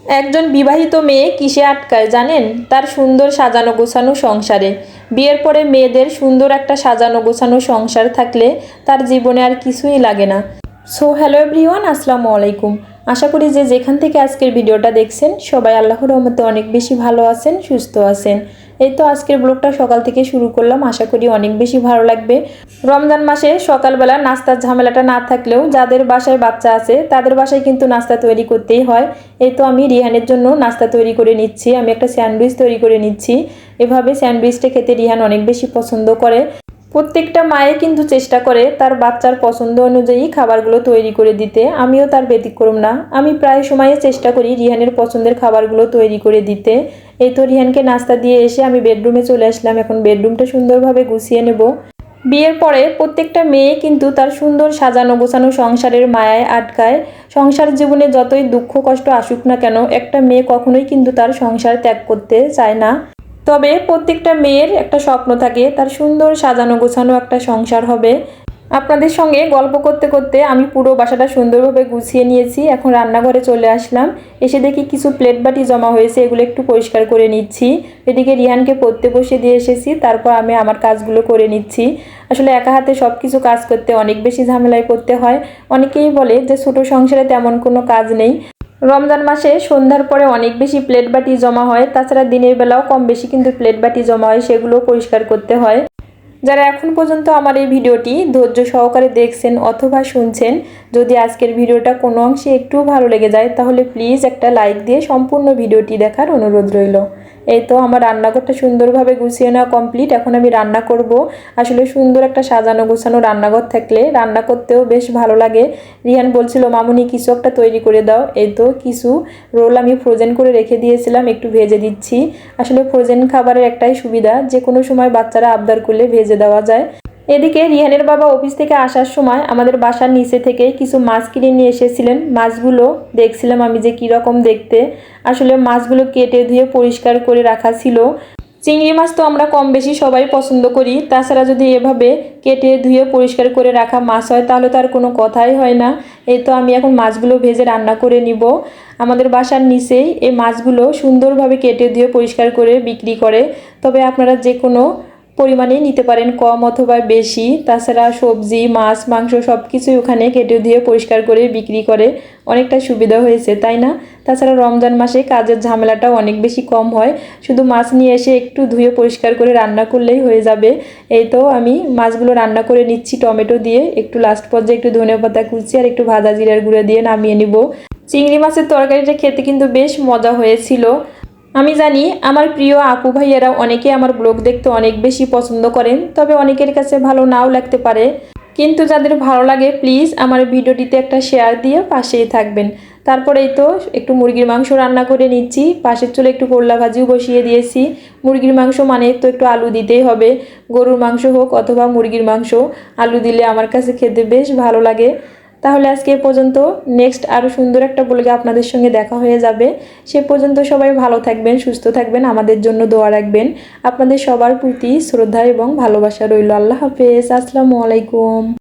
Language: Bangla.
একজন বিবাহিত মেয়ে কিসে আটকায় জানেন? তার সুন্দর সাজানো গোছানো সংসারে। বিয়ের পরে মেয়েদের সুন্দর একটা সাজানো গোছানো সংসার থাকলে তার জীবনে আর কিছুই লাগে না। সো হ্যালো এভরিওয়ান, আসসালামু আলাইকুম। আশা করি যে যেখান থেকে আজকের ভিডিওটা দেখছেন সবাই আল্লাহর রহমতে অনেক বেশি ভালো আছেন, সুস্থ আছেন। এই তো আজকের ব্লগটা সকাল থেকে শুরু করলাম, আশা করি অনেক বেশি ভালো লাগবে। রমজান মাসে সকালবেলা নাস্তার ঝামেলাটা না থাকলেও যাদের বাসায় বাচ্চা আছে তাদের বাসায় কিন্তু নাস্তা তৈরি করতেই হয়। এই তো আমি রিহানের জন্য নাস্তা তৈরি করে নিচ্ছি, আমি একটা স্যান্ডউইচ তৈরি করে নিচ্ছি। এভাবে স্যান্ডউইচটা খেতে রিহান অনেক বেশি পছন্দ করে। প্রত্যেকটা মায়ে কিন্তু চেষ্টা করে তার বাচ্চার পছন্দ অনুযায়ী খাবারগুলো তৈরি করে দিতে, আমিও তার ব্যতিক্রম না। আমি প্রায় সময়ে চেষ্টা করি রিহানের পছন্দের খাবারগুলো তৈরি করে দিতে। এই তো রিহানকে নাস্তা দিয়ে এসে আমি বেডরুমে চলে আসলাম, এখন বেডরুমটা সুন্দরভাবে গুছিয়ে নেব। বিয়ের পরে প্রত্যেকটা মেয়ে কিন্তু তার সুন্দর সাজানো গোছানো সংসারের মায়ায় আটকায়। সংসার জীবনে যতই দুঃখ কষ্ট আসুক না কেন, একটা মেয়ে কখনোই কিন্তু তার সংসার ত্যাগ করতে চায় না। তবে প্রত্যেকটা মেয়ের একটা স্বপ্ন থাকে তার সুন্দর সাজানো গোছানো একটা সংসার হবে। আপনাদের সঙ্গে গল্প করতে করতে আমি পুরো বাসাটা সুন্দরভাবে গুছিয়ে নিয়েছি, এখন রান্নাঘরে চলে আসলাম। এসে দেখি কিছু প্লেট বাটি জমা হয়েছে, এগুলো একটু পরিষ্কার করে নিচ্ছি। এদিকে রিহানকে পড়তে বসে দিয়ে এসেছি, তারপর আমি আমার কাজগুলো করে নিচ্ছি। আসলে একা হাতে সব কিছু কাজ করতে অনেক বেশি ঝামেলায় পড়তে হয়। অনেকেই বলে যে ছোটো সংসারে তেমন কোনো কাজ নেই। রমজান মাসে সন্ধ্যার পরে অনেক বেশি প্লেট বাটি জমা হয়, তাছাড়া দিনের বেলাও কম বেশি কিন্তু প্লেট বাটি জমা হয়, সেগুলো পরিষ্কার করতে হয়। যারা এখন পর্যন্ত আমার এই ভিডিওটি ধৈর্য সহকারে দেখছেন অথবা শুনছেন, যদি আজকের ভিডিওটা কোনো অংশে একটু ভালো লেগে যায় তাহলে প্লিজ একটা লাইক দিয়ে সম্পূর্ণ ভিডিওটি দেখার অনুরোধ রইল। এই তো আমার রান্নাঘরটা সুন্দরভাবে গুছিয়ে নেওয়া কমপ্লিট, এখন আমি রান্না করব। আসলে সুন্দর একটা সাজানো গোছানো রান্নাঘর থাকলে রান্না করতেও বেশ ভালো লাগে। রিহান বলছিল মামুনি কিছু একটা তৈরি করে দাও। এই তো কিছু রোল আমি ফ্রোজেন করে রেখে দিয়েছিলাম, একটু ভেজে দিচ্ছি। আসলে ফ্রোজেন খাবারের একটাই সুবিধা, যে কোনো সময় বাচ্চারা আবদার করলে ভেজে দেওয়া যায়। এদিকে রিহানের বাবা অফিস থেকে আসার সময় আমাদের বাসার নিচে থেকে কিছু মাছ কিনে নিয়ে এসেছিলেন। মাছগুলো দেখছিলাম আমি যে কীরকম দেখতে। আসলে মাছগুলো কেটে ধুয়ে পরিষ্কার করে রাখা ছিল। চিংড়ি মাছ তো আমরা কম বেশি সবাই পছন্দ করি, তাছাড়া যদি এভাবে কেটে ধুয়ে পরিষ্কার করে রাখা মাছ হয় তাহলে তো আর কোনো কথাই হয় না। এই তো আমি এখন মাছগুলো ভেজে রান্না করে নিব। আমাদের বাসার নিচেই এই মাছগুলো সুন্দরভাবে কেটে ধুয়ে পরিষ্কার করে বিক্রি করে। তবে আপনারা যে কোনো পরিমাণে নিতে পারেন, কম অথবা বেশি। তাছাড়া সবজি মাছ মাংস সব কিছুই ওখানে কেটে দিয়ে পরিষ্কার করে বিক্রি করে, অনেকটা সুবিধা হয়েছে তাই না? তাছাড়া রমজান মাসে কাজের ঝামেলাটাও অনেক বেশি কম হয়, শুধু মাছ নিয়ে এসে একটু ধুয়ে পরিষ্কার করে রান্না করলেই হয়ে যাবে। এই তো আমি মাছগুলো রান্না করে নিচ্ছি টমেটো দিয়ে, একটু লাস্ট পর্যায়ে একটু ধনেপাতা কুচি আর একটু ভাজা জিরার গুঁড়ো দিয়ে নামিয়ে নিব। চিংড়ি মাছের তরকারিটা খেতে কিন্তু বেশ মজা হয়েছিল। আমি জানি আমার প্রিয় আপু ভাইয়েরা অনেকে আমার ব্লগ দেখতে অনেক বেশি পছন্দ করেন, তবে অনেকের কাছে ভালো নাও লাগতে পারে। কিন্তু যাদের ভালো লাগে প্লিজ আমার ভিডিওটিতে একটা শেয়ার দিয়ে পাশেই থাকবেন। তারপরেই তো একটু মুরগির মাংস রান্না করে নিচ্ছি, পাশের চুলে একটু করলা ভাজিও বসিয়ে দিয়েছি। মুরগির মাংস মানে তো একটু আলু দিতেই হবে, গরুর মাংস হোক অথবা মুরগির মাংস, আলু দিলে আমার কাছে খেতে বেশ ভালো লাগে। তাহলে আজকে পর্যন্ত, নেক্সট আরও সুন্দর একটা ব্লগে আপনাদের সঙ্গে দেখা হয়ে যাবে। সে পর্যন্ত সবাই ভালো থাকবেন, সুস্থ থাকবেন, আমাদের জন্য দোয়া রাখবেন। আপনাদের সবার প্রতি শ্রদ্ধা এবং ভালোবাসা রইল। আল্লাহ হাফেজ, আসসালামু আলাইকুম।